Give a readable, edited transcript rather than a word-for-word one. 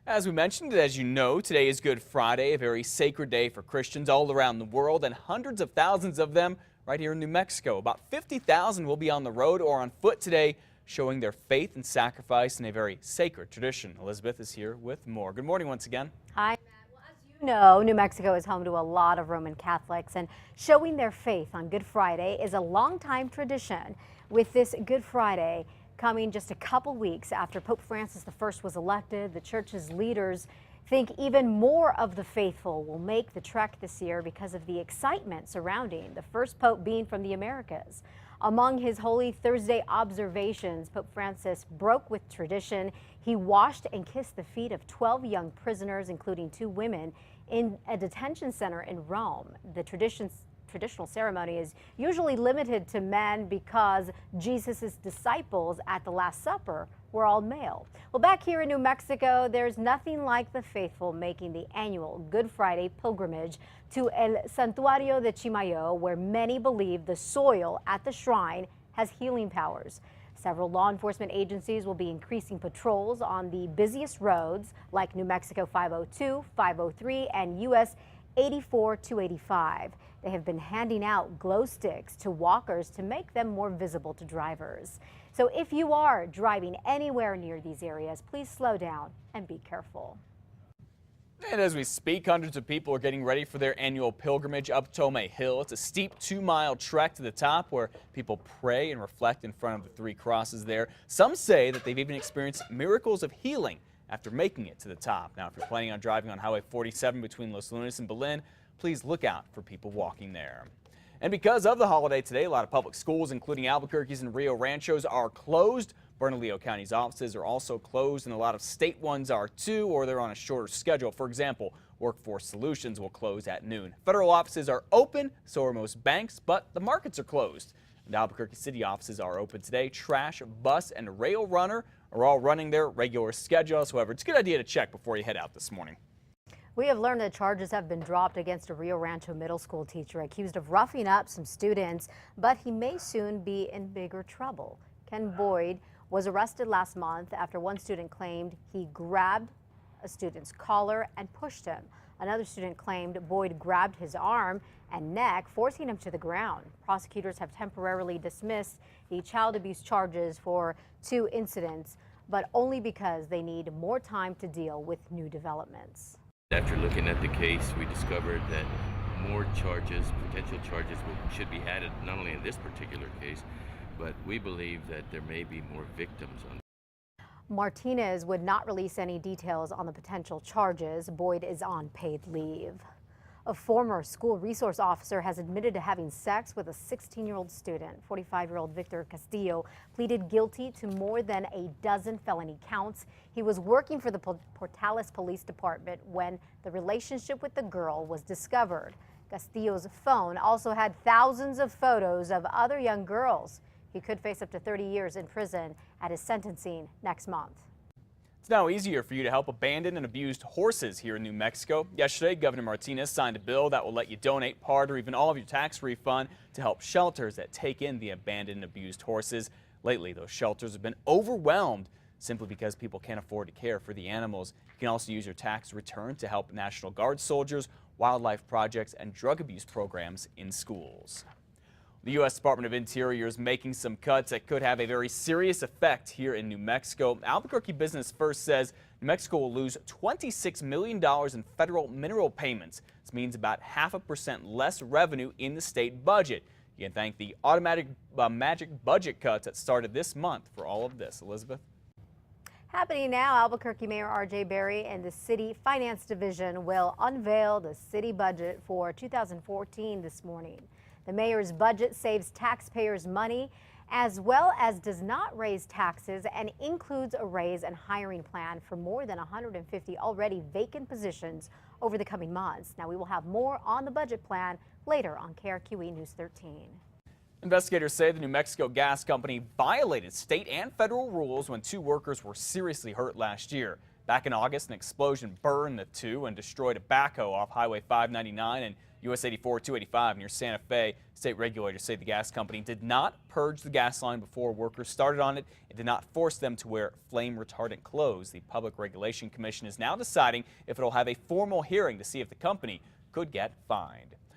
As we mentioned, as you know, today is Good Friday, a very sacred day for Christians all around the world, and hundreds of thousands of them right here in New Mexico. About 50,000 will be on the road or on foot today, showing their faith and sacrifice in a very sacred tradition. Elizabeth is here with more. Good morning once again. Hi, Matt. Well, as you know, New Mexico is home to a lot of Roman Catholics, and showing their faith on Good Friday is a longtime tradition. With this Good Friday coming just a couple weeks after Pope Francis I was elected, the church's leaders think even more of the faithful will make the trek this year because of the excitement surrounding the first pope being from the Americas. Among his Holy Thursday observations, Pope Francis broke with tradition. He washed and kissed the feet of 12 young prisoners, including 2 women, in a detention center in Rome. The traditional ceremony is usually limited to men because Jesus' disciples at the Last Supper were all male. Well, back here in New Mexico, there's nothing like the faithful making the annual Good Friday pilgrimage to El Santuario de Chimayo, where many believe the soil at the shrine has healing powers. Several law enforcement agencies will be increasing patrols on the busiest roads like New Mexico 502, 503, and US 84 285. They have been handing out glow sticks to walkers to make them more visible to drivers. So if you are driving anywhere near these areas, please slow down and be careful. And as we speak, hundreds of people are getting ready for their annual pilgrimage up Tome Hill. It's a steep 2-mile trek to the top where people pray and reflect in front of the 3 crosses there. Some say that they've even experienced miracles of healing after making it to the top. Now, if you're planning on driving on Highway 47 between Los Lunas and Belen, please look out for people walking there. And because of the holiday today, a lot of public schools, including Albuquerque's and Rio Rancho's, are closed. Bernalillo County's offices are also closed, and a lot of state ones are too, or they're on a shorter schedule. For example, Workforce Solutions will close at noon. Federal offices are open, so are most banks, but the markets are closed. And Albuquerque City offices are open today. Trash, bus, and rail runner are all running their regular schedules. However, it's a good idea to check before you head out this morning. We have learned that charges have been dropped against a Rio Rancho middle school teacher accused of roughing up some students, but he may soon be in bigger trouble. Ken Boyd was arrested last month after one student claimed he grabbed a student's collar and pushed him. Another student claimed Boyd grabbed his arm and neck, forcing him to the ground. Prosecutors have temporarily dismissed the child abuse charges for 2 incidents, but only because they need more time to deal with new developments. After looking at the case, we discovered that more charges, potential charges, should be added not only in this particular case, but we believe that there may be more victims on. Martinez would not release any details on the potential charges. Boyd is on paid leave. A former school resource officer has admitted to having sex with a 16-year-old student. 45-year-old Victor Castillo pleaded guilty to more than a dozen felony counts. He was working for the Portales Police Department when the relationship with the girl was discovered. Castillo's phone also had thousands of photos of other young girls. He could face up to 30 years in prison at his sentencing next month. It's now easier for you to help abandoned and abused horses here in New Mexico. Yesterday, Governor Martinez signed a bill that will let you donate part or even all of your tax refund to help shelters that take in the abandoned and abused horses. Lately, those shelters have been overwhelmed simply because people can't afford to care for the animals. You can also use your tax return to help National Guard soldiers, wildlife projects, and drug abuse programs in schools. The U.S. Department of Interior is making some cuts that could have a very serious effect here in New Mexico. Albuquerque Business First says New Mexico will lose $26 million in federal mineral payments. This means about 0.5% less revenue in the state budget. You can thank the automatic magic budget cuts that started this month for all of this. Elizabeth? Happening now, Albuquerque Mayor R.J. Berry and the City Finance Division will unveil the city budget for 2014 this morning. The mayor's budget saves taxpayers money as well as does not raise taxes and includes a raise and hiring plan for more than 150 already vacant positions over the coming months. Now, we will have more on the budget plan later on KRQE News 13. Investigators say the New Mexico Gas Company violated state and federal rules when 2 workers were seriously hurt last year. Back in August, an explosion burned the two and destroyed a backhoe off Highway 599 and US 84 285 near Santa Fe. State regulators say the gas company did not purge the gas line before workers started on it and did not force them to wear flame retardant clothes. The Public Regulation Commission is now deciding if it will have a formal hearing to see if the company could get fined.